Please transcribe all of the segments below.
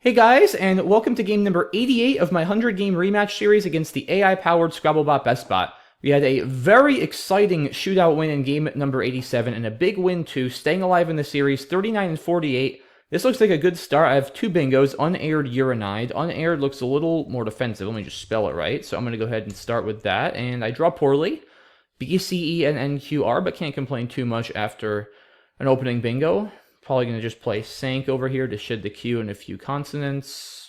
Hey guys, and welcome to game number 88 of my 100-game rematch series against the AI-powered Scrabble BestBot. We had a very exciting shootout win in game number 87, and a big win too, staying alive in the series, 39-48. This looks like a good start. I have two bingos, unaired Uranide. Unaired looks a little more defensive. Let me just spell it right. So I'm going to go ahead and start with that, and I draw poorly. B, C, E, and N, Q, R, but can't complain too much after an opening bingo. Probably going to just play Sank over here to shed the Q and a few consonants.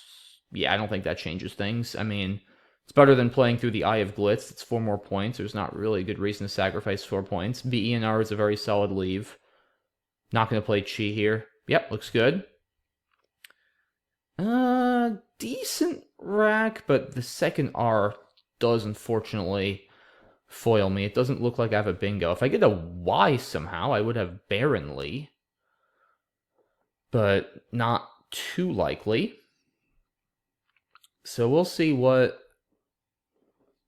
Yeah, I don't think that changes things. I mean, it's better than playing through the Eye of Glitz. It's 4 more points. There's not really a good reason to sacrifice 4 points. B, E, and R is a very solid leave. Not going to play Chi here. Yep, looks good. Decent rack, but the second R does unfortunately foil me. It doesn't look like I have a bingo. If I get a Y somehow, I would have Baronly, but not too likely. So we'll see what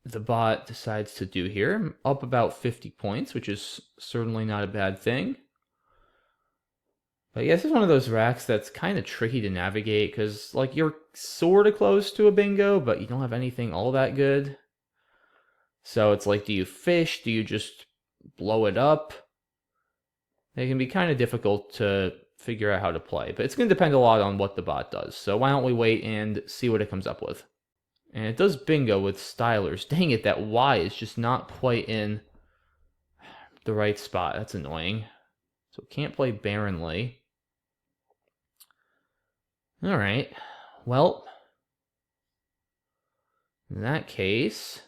the bot decides to do here. I'm up about 50 points, which is certainly not a bad thing. But yeah, this is one of those racks that's kind of tricky to navigate because, like, you're sort of close to a bingo, but you don't have anything all that good. So it's like, do you fish? Do you just blow it up? It can be kind of difficult to figure out how to play, but it's going to depend a lot on what the bot does. So why don't we wait and see what it comes up with? And it does bingo with stylers. Dang it, that Y is just not quite in the right spot. That's annoying. So can't play Baronly. All right. Well, in that case,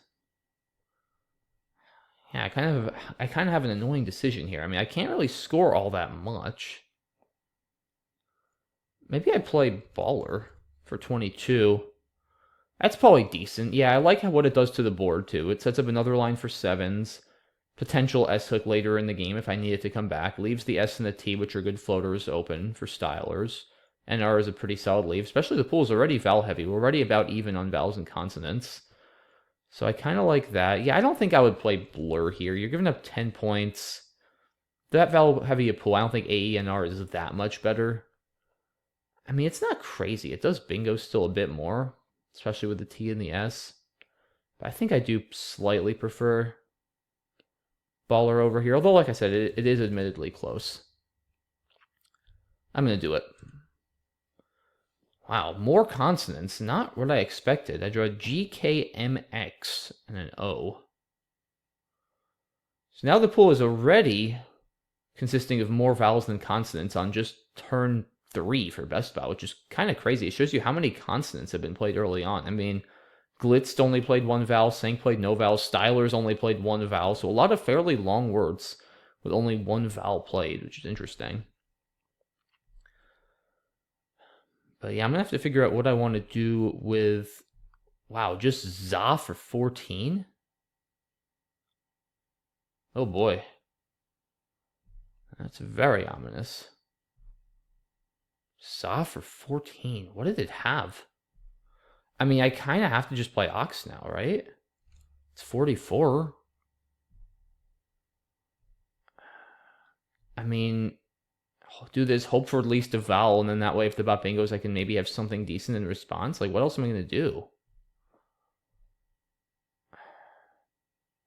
yeah, I kind of have an annoying decision here. I mean, I can't really score all that much. Maybe I play Baller for 22. That's probably decent. Yeah, I like what it does to the board, too. It sets up another line for 7s. Potential S-hook later in the game if I need it to come back. Leaves the S and the T, which are good floaters, open for stylers. And R is a pretty solid leave, especially the pool is already vowel heavy. We're already about even on vowels and consonants. So I kind of like that. Yeah, I don't think I would play Blur here. You're giving up 10 points. That vowel heavy a pool, I don't think A, E, and R is that much better. I mean, it's not crazy. It does bingo still a bit more, especially with the T and the S. But I think I do slightly prefer Baller over here. Although, like I said, it is admittedly close. I'm going to do it. Wow, more consonants. Not what I expected. I drew G, K, M, X, and an O. So now the pool is already consisting of more vowels than consonants on just turn 3 for BestBot, which is kind of crazy. It shows you how many consonants have been played early on. I mean, Glitz only played 1 vowel, Sank played no vowel, Stylers only played 1 vowel, so a lot of fairly long words with only 1 vowel played, which is interesting. But yeah, I'm going to have to figure out what I want to do with, wow, just za for 14? Oh boy. That's very ominous. Za for 14. What did it have? I mean, I kind of have to just play Ox now, right? It's 44. I mean, do this, hope for at least a vowel, and then that way if the bot bingos, I can maybe have something decent in response. Like, what else am I going to do?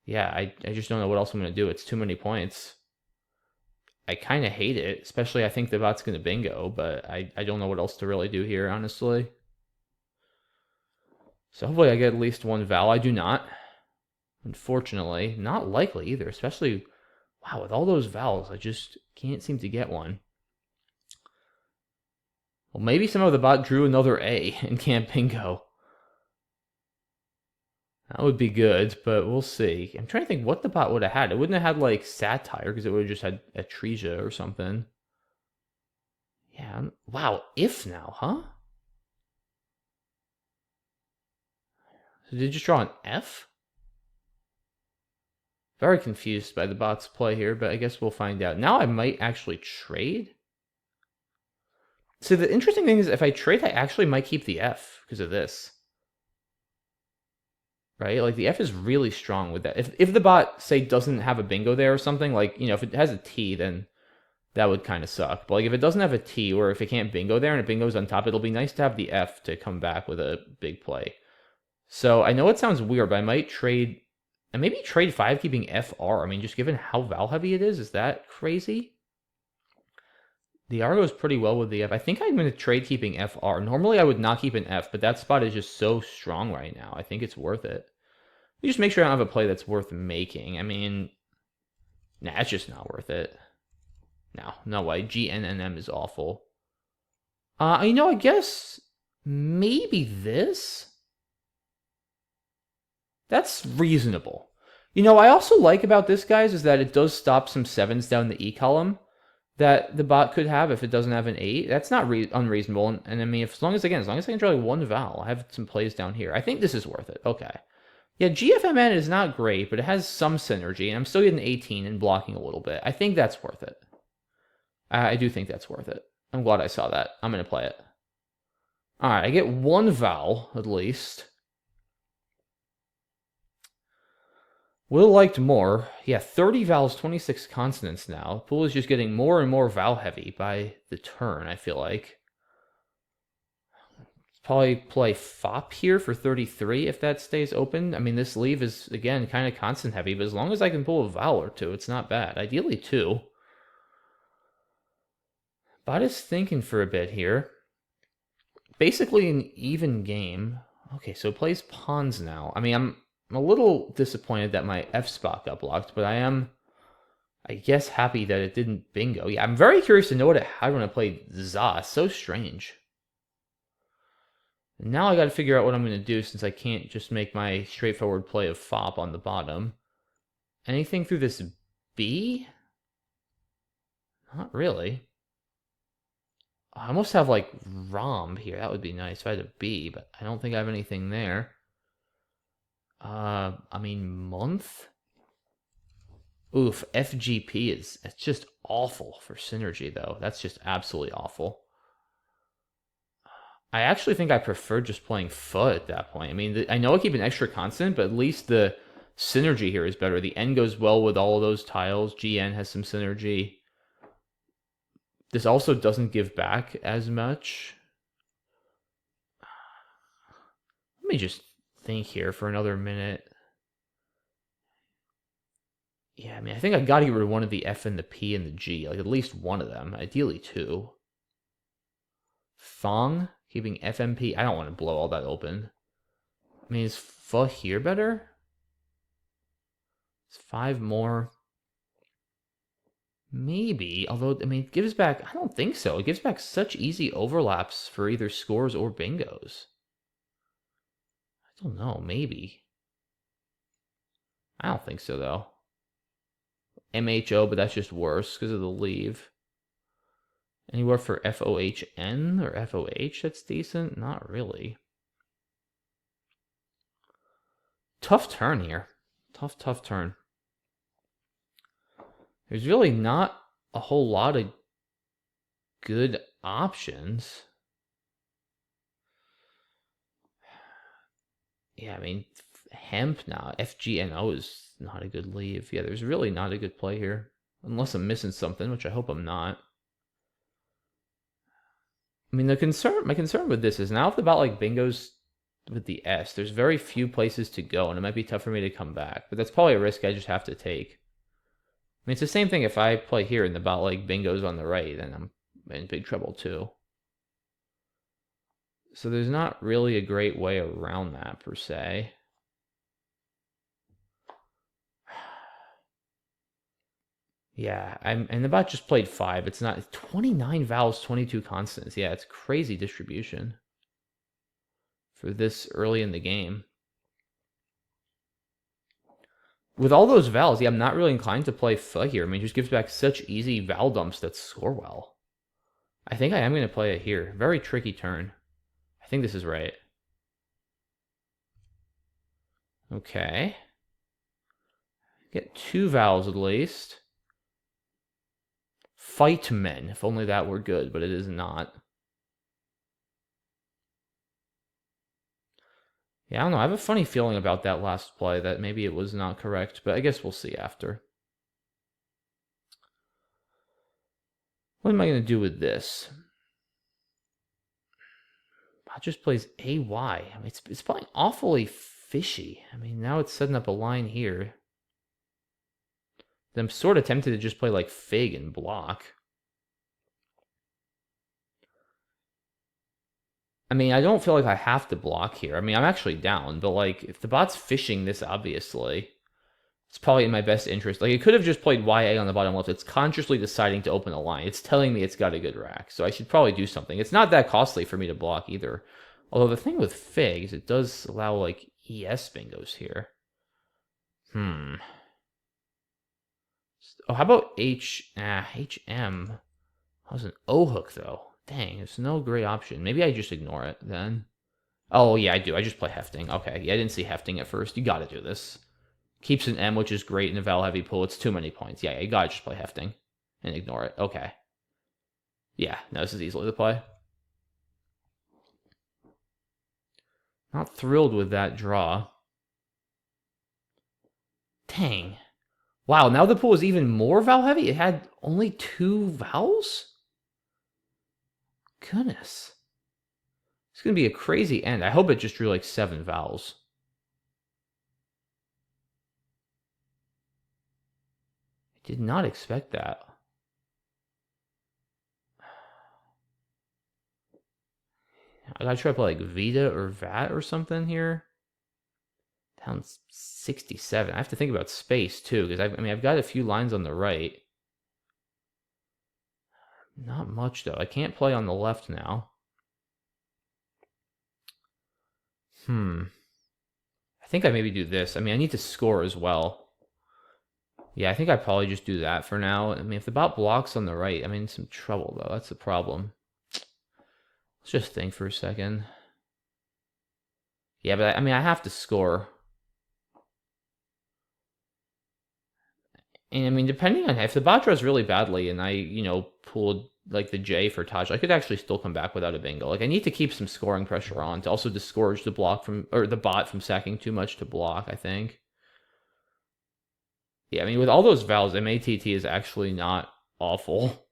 Yeah, I just don't know what else I'm going to do. It's too many points. I kind of hate it, especially I think the bot's going to bingo, but I don't know what else to really do here, honestly. So hopefully I get at least 1 vowel. I do not. Unfortunately, not likely either, especially, wow, with all those vowels, I just can't seem to get one. Well, maybe some of the bot drew another A and can't bingo. That would be good, but we'll see. I'm trying to think what the bot would have had. It wouldn't have had, like, Satire, because it would have just had Atresia or something. Yeah, wow, if now, huh? So did you just draw an F? Very confused by the bot's play here, but I guess we'll find out. Now I might actually trade. So the interesting thing is if I trade, I actually might keep the F because of this. Right? Like, the F is really strong with that. If the bot, say, doesn't have a bingo there or something, like, you know, if it has a T, then that would kind of suck. But like if it doesn't have a T, or if it can't bingo there and it bingo's on top, it'll be nice to have the F to come back with a big play. So I know it sounds weird, but I might trade, and maybe trade 5 keeping FR. I mean, just given how vowel heavy it is that crazy? The R goes pretty well with the F. I think I'm going to trade keeping FR. Normally I would not keep an F, but that spot is just so strong right now. I think it's worth it. You just make sure I don't have a play that's worth making. I mean, nah, it's just not worth it. No way. GNNM is awful. I guess maybe this? That's reasonable. I also like about this, guys, is that it does stop some 7s down the E column that the bot could have if it doesn't have an 8. That's not unreasonable. And I mean, as long as I can draw like one vowel, I have some plays down here. I think this is worth it. Okay. Yeah, GFMN is not great, but it has some synergy, and I'm still getting 18 and blocking a little bit. I think that's worth it. I do think that's worth it. I'm glad I saw that. I'm going to play it. All right, I get one vowel, at least. Would have liked more. Yeah, 30 vowels, 26 consonants now. The pool is just getting more and more vowel heavy by the turn, I feel like. Probably play fop here for 33 if that stays open. I mean, this leave is, again, kind of consonant heavy, but as long as I can pull a vowel or two, it's not bad. Ideally, 2. Bot is thinking for a bit here. Basically an even game. Okay, so it plays pawns now. I mean, I'm a little disappointed that my F spot got blocked, but I am, I guess, happy that it didn't bingo. Yeah, I'm very curious to know what it had when I played za. So strange. And now I got to figure out what I'm going to do since I can't just make my straightforward play of fop on the bottom. Anything through this B? Not really. I almost have like rhomb here. That would be nice if I had a B, but I don't think I have anything there. I mean, month? Oof, FGP it's just awful for synergy, though. That's just absolutely awful. I actually think I prefer just playing FUT at that point. I mean, I know I keep an extra consonant, but at least the synergy here is better. The N goes well with all of those tiles. GN has some synergy. This also doesn't give back as much. Let me just think here for another minute. Yeah, I mean, I think I gotta get rid of one of the F and the P and the G. Like, at least one of them. Ideally, 2. Thong, keeping FMP. I don't want to blow all that open. I mean, is F here better? It's 5 more. Maybe, although, I mean, it gives back, I don't think so. It gives back such easy overlaps for either scores or bingos. I don't know, maybe. I don't think so, though. MHO, but that's just worse because of the leave. Anywhere for FOHN or FOH that's decent? Not really. Tough turn here. Tough turn. There's really not a whole lot of good options. Yeah, I mean, hemp now. FGNO is not a good leave. Yeah, there's really not a good play here. Unless I'm missing something, which I hope I'm not. I mean, my concern with this is now if the bot like bingos with the S, there's very few places to go, and it might be tough for me to come back. But that's probably a risk I just have to take. I mean, it's the same thing if I play here and the bot like bingos on the right, then I'm in big trouble too. So there's not really a great way around that, per se. Yeah, and the bot just played 5. It's not 29 vowels, 22 consonants. Yeah, it's crazy distribution for this early in the game. With all those vowels, yeah, I'm not really inclined to play F here. I mean, it just gives back such easy vowel dumps that score well. I think I am going to play it here. Very tricky turn. I think this is right. Okay. Get 2 vowels at least. Fight men. If only that were good, but it is not. Yeah, I don't know. I have a funny feeling about that last play that maybe it was not correct, but I guess we'll see after. What am I going to do with this? Bot just plays AY. I mean, it's playing awfully fishy. I mean, now it's setting up a line here. I'm sort of tempted to just play like Fig and block. I mean, I don't feel like I have to block here. I mean, I'm actually down, but like, if the bot's fishing this obviously, it's probably in my best interest. Like, it could have just played YA on the bottom left. It's consciously deciding to open a line. It's telling me it's got a good rack, so I should probably do something. It's not that costly for me to block either. Although the thing with Fig is it does allow, like, ES bingos here. Oh, how about HM? That was an O hook, though. Dang, there's no great option. Maybe I just ignore it, then. Oh, yeah, I do. I just play hefting. Okay, yeah, I didn't see hefting at first. You gotta do this. Keeps an M, which is great in a vowel heavy pool. It's too many points. Yeah, you gotta just play hefting and ignore it. Okay. Yeah, no, this is easily the play. Not thrilled with that draw. Dang. Wow, now the pool is even more vowel heavy? It had only 2 vowels? Goodness. It's gonna be a crazy end. I hope it just drew like 7 vowels. I did not expect that. I gotta try to play like Vita or VAT or something here. Down 67. I have to think about space too, because I mean I've got a few lines on the right. Not much though. I can't play on the left now. I think I maybe do this. I mean I need to score as well. Yeah, I think I probably just do that for now. I mean if the bot blocks on the right, I'm in some trouble though. That's the problem. Let's just think for a second. Yeah, but I mean I have to score. And I mean, depending on if the bot draws really badly and I, pulled like the J for Taj, I could actually still come back without a bingo. Like I need to keep some scoring pressure on to also discourage the block from, or the bot from sacking too much to block, I think. Yeah, I mean, with all those vowels, MATT is actually not awful.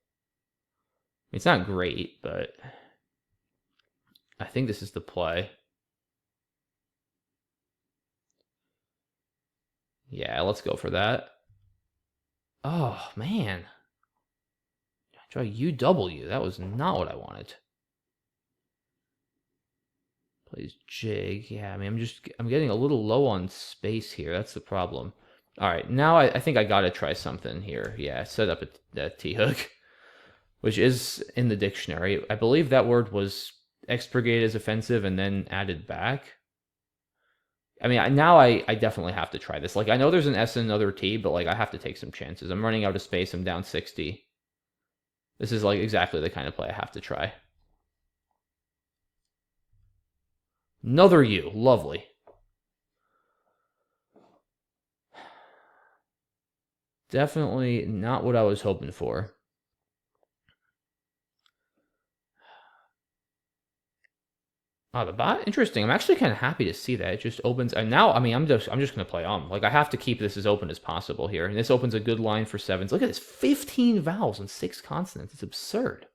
It's not great, but I think this is the play. Yeah, let's go for that. Oh, man. Try UW. That was not what I wanted. Plays Jig. Yeah, I mean, I'm getting a little low on space here. That's the problem. All right, now I think I got to try something here. Yeah, set up a T-hook, which is in the dictionary. I believe that word was expurgated as offensive and then added back. I mean, now I definitely have to try this. Like, I know there's an S and another T, but, like, I have to take some chances. I'm running out of space. I'm down 60. This is, like, exactly the kind of play I have to try. Another U. Lovely. Definitely not what I was hoping for. Oh, the bot? Interesting. I'm actually kind of happy to see that. It just opens, and now, I mean, I'm just gonna play Like, I have to keep this as open as possible here. And this opens a good line for 7s. Look at this, 15 vowels and 6 consonants. It's absurd.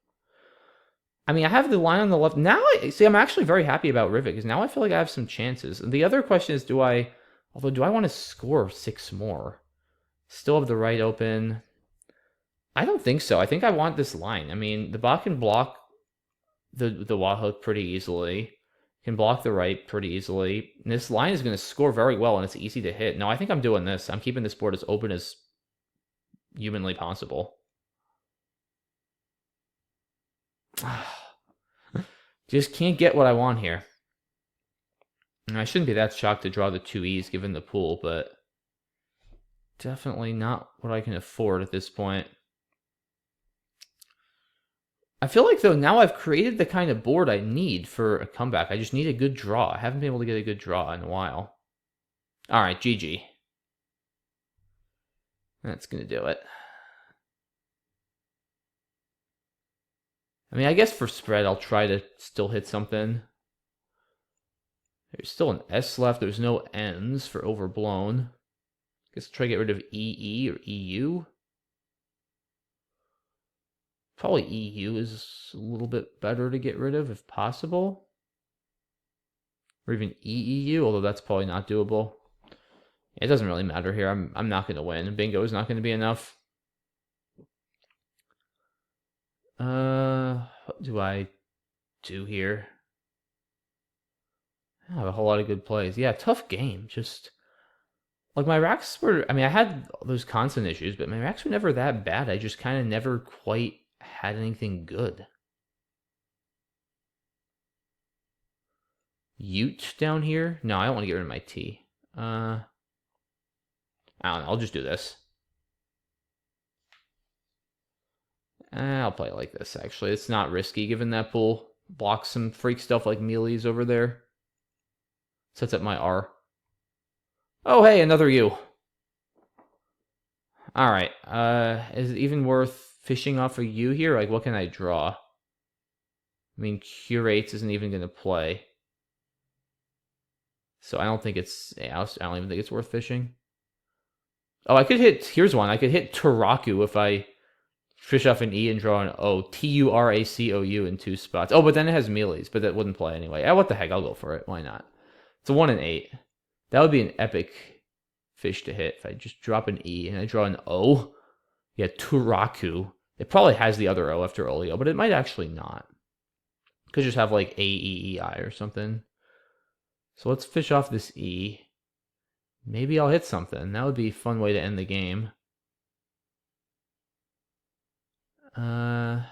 I mean, I have the line on the left. Now, I'm actually very happy about Rivet, because now I feel like I have some chances. And the other question is, do I want to score 6 more? Still have the right open. I don't think so. I think I want this line. I mean, the bot can block the wah hook pretty easily. Can block the right pretty easily. And this line is going to score very well, and it's easy to hit. No, I think I'm doing this. I'm keeping this board as open as humanly possible. Just can't get what I want here. And I shouldn't be that shocked to draw the 2 E's given the pool, but definitely not what I can afford at this point. I feel like, though, now I've created the kind of board I need for a comeback. I just need a good draw. I haven't been able to get a good draw in a while. All right, GG. That's going to do it. I mean, I guess for spread, I'll try to still hit something. There's still an S left. There's no N's for overblown. I guess I'll try to get rid of EE or EU. Probably EU is a little bit better to get rid of if possible. Or even EEU, although that's probably not doable. It doesn't really matter here. I'm not going to win. Bingo is not going to be enough. What do I do here? I have a whole lot of good plays. Yeah, tough game. Just like my racks were. I mean, I had those constant issues, but my racks were never that bad. I just kind of never quite had anything good. Ute down here? No, I don't want to get rid of my T. I don't know. I'll just do this. I'll play it like this, actually. It's not risky, given that bull blocks some freak stuff like mealies over there. Sets up my R. Oh, hey, another U. Alright, is it even worth fishing off a U here? Like, what can I draw? I mean, Curates isn't even going to play. So I don't think it's... I don't even think it's worth fishing. Oh, I could hit... Here's one. I could hit Turaku if I fish off an E and draw an O. Turacou in 2 spots. Oh, but then it has mealies, but that wouldn't play anyway. What the heck? I'll go for it. Why not? It's a 1 and 8. That would be an epic fish to hit if I just drop an E and I draw an O. Yeah, Turaku. It probably has the other O after Olio, but it might actually not. Could just have like A-E-E-I or something. So let's fish off this E. Maybe I'll hit something. That would be a fun way to end the game. Gosh,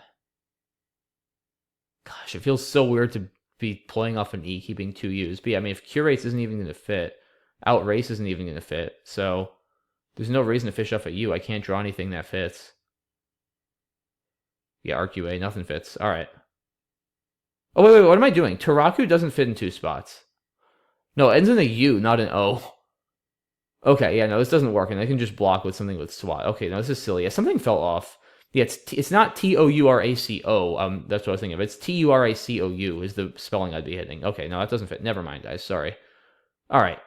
it feels so weird to be playing off an E, keeping 2 U's. But yeah, I mean, if Curates isn't even going to fit, Outrace isn't even going to fit, so there's no reason to fish off a U. I can't draw anything that fits. Yeah, RQA, nothing fits. All right. Oh, wait, what am I doing? Turaku doesn't fit in 2 spots. No, it ends in a U, not an O. Okay, yeah, no, this doesn't work, and I can just block with something with SWAT. Okay, no, this is silly. Yeah, something fell off. Yeah, it's not Touraco. That's what I was thinking of. It's Turacou is the spelling I'd be hitting. Okay, no, that doesn't fit. Never mind, guys. Sorry. All right.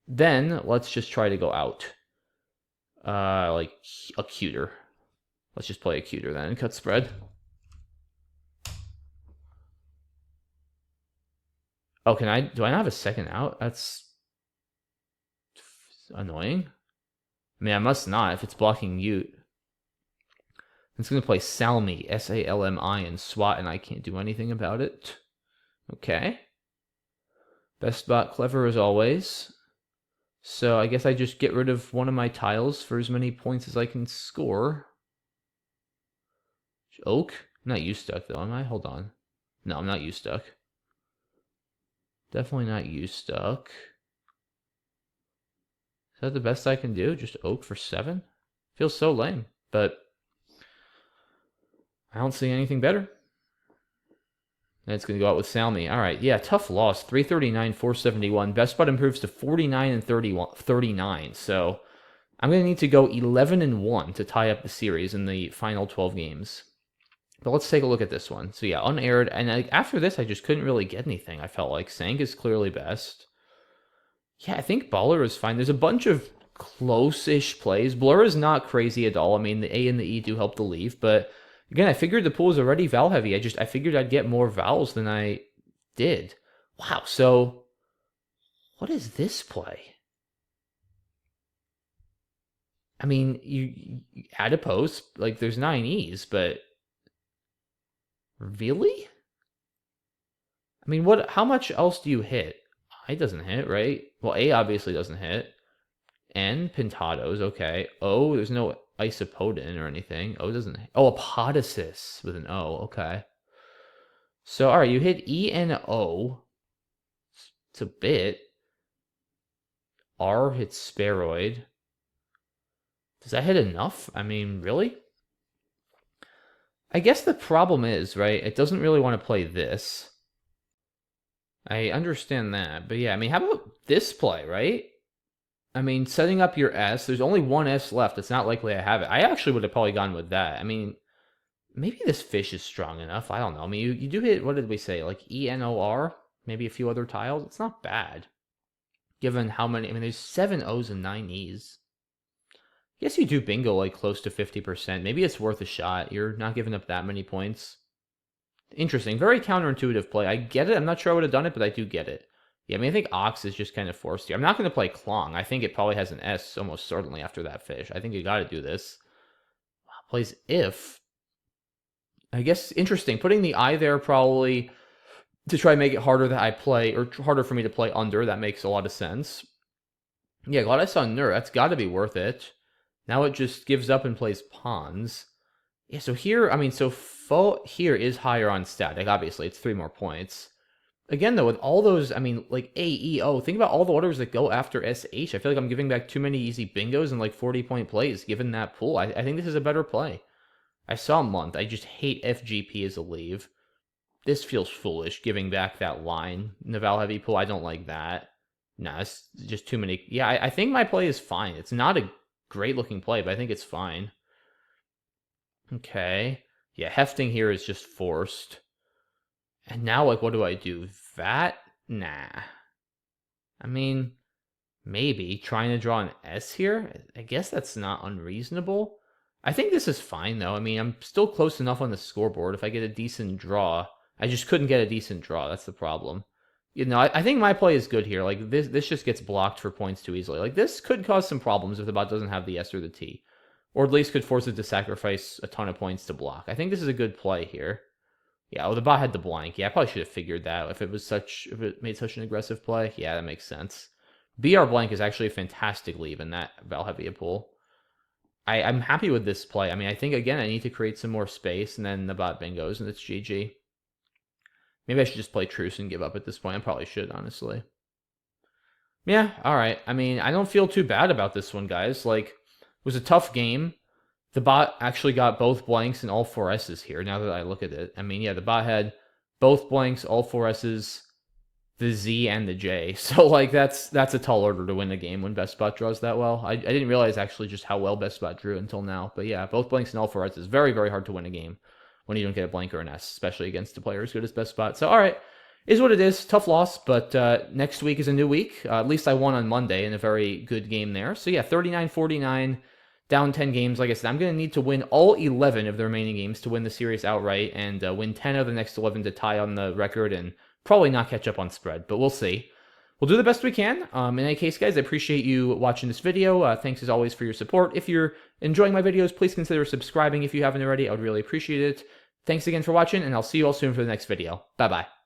Then let's just try to go out. Like a cuter. Let's just play a cuter then and cut spread. Oh, do I not have a second out? That's annoying. I mean, I must not if it's blocking Ute. It's going to play Salmi, S-A-L-M-I, and SWAT, and I can't do anything about it. Okay. BestBot clever as always. So I guess I just get rid of one of my tiles for as many points as I can score. Oak? I'm not U-stuck, though, am I? Hold on. No, I'm not U-stuck. Definitely not U-stuck. Is that the best I can do? Just Oak for 7? Feels so lame, but I don't see anything better. And it's going to go out with Salmi. All right, yeah, tough loss. 339, 471. BestBot improves to 49 and 39. So I'm going to need to go 11 and 1 to tie up the series in the final 12 games. But let's take a look at this one. So yeah, unaired. And after this, I just couldn't really get anything. I felt like Sank is clearly best. Yeah, I think Baller is fine. There's a bunch of close-ish plays. Blur is not crazy at all. I mean, the A and the E do help the leave, but again, I figured the pool is already vowel heavy. I figured I'd get more vowels than I did. Wow, so what is this play? I mean, you add a post, like there's 9 E's, but really? I mean, how much else do you hit? I doesn't hit, right? Well, A obviously doesn't hit. N, Pintados, okay. O, there's no Isopodin or anything. O doesn't... Oh, Apodosis with an O, okay. So, alright, you hit E and O. It's a bit. R hits Spheroid. Does that hit enough? I mean, really? I guess the problem is, right, it doesn't really want to play this. I understand that, but yeah, I mean, how about this play, right? I mean, setting up your S, there's only one S left. It's not likely I have it. I actually would have probably gone with that. I mean, maybe this fish is strong enough. I don't know. I mean, you do hit, what did we say, like ENOR? Maybe a few other tiles? It's not bad. Given how many, I mean, there's 7 O's and 9 E's. Guess you do bingo like close to 50%. Maybe it's worth a shot. You're not giving up that many points. Interesting. Very counterintuitive play. I get it. I'm not sure I would have done it, but I do get it. Yeah, I mean, I think Ox is just kind of forced here. I'm not going to play Klong. I think it probably has an S almost certainly after that fish. I think you got to do this. Plays if. I guess interesting. Putting the I there probably to try and make it harder that I play, or harder for me to play under. That makes a lot of sense. Yeah, glad I saw Nur. That's got to be worth it. Now it just gives up and plays pawns. Yeah, so here, I mean, so Fo here is higher on static. Obviously, it's 3 more points. Again, though, with all those, I mean, like A, E, O, think about all the orders that go after SH. I feel like I'm giving back too many easy bingos and like 40-point plays, given that pool. I think this is a better play. I saw Month. I just hate FGP as a leave. This feels foolish, giving back that line. Naval Heavy pool, I don't like that. Nah, it's just too many. Yeah, I think my play is fine. It's not a great-looking play, but I think it's fine. Okay. Yeah, hefting here is just forced. And now, like, what do I do? That? Nah. I mean, maybe. Trying to draw an S here? I guess that's not unreasonable. I think this is fine, though. I mean, I'm still close enough on the scoreboard. If I get a decent draw, I just couldn't get a decent draw. That's the problem. You know, I think my play is good here. Like, this just gets blocked for points too easily. Like, this could cause some problems if the bot doesn't have the S or the T. Or at least could force it to sacrifice a ton of points to block. I think this is a good play here. Yeah, oh, the bot had the blank. Yeah, I probably should have figured that if it made such an aggressive play. Yeah, that makes sense. BR blank is actually a fantastic leave in that Val Heavy pool. I'm happy with this play. I mean, I think, again, I need to create some more space, and then the bot bingos, and it's GG. Maybe I should just play truce and give up at this point. I probably should, honestly. Yeah, all right. I mean, I don't feel too bad about this one, guys. Like, it was a tough game. The bot actually got both blanks and all 4 S's here, now that I look at it. I mean, yeah, the bot had both blanks, all 4 S's, the Z, and the J. So, like, that's a tall order to win a game when BestBot draws that well. I didn't realize, actually, just how well BestBot drew until now. But yeah, both blanks and all 4 S's. Very, very hard to win a game when you don't get a blank or an S, especially against a player as good as BestBot. So, all right. Is what it is. Tough loss, but next week is a new week. At least I won on Monday in a very good game there. So, yeah, 39-49. Down 10 games. Like I said, I'm going to need to win all 11 of the remaining games to win the series outright and win 10 of the next 11 to tie on the record and probably not catch up on spread, but we'll see. We'll do the best we can. In any case, guys, I appreciate you watching this video. Thanks as always for your support. If you're enjoying my videos, please consider subscribing if you haven't already. I would really appreciate it. Thanks again for watching, and I'll see you all soon for the next video. Bye-bye.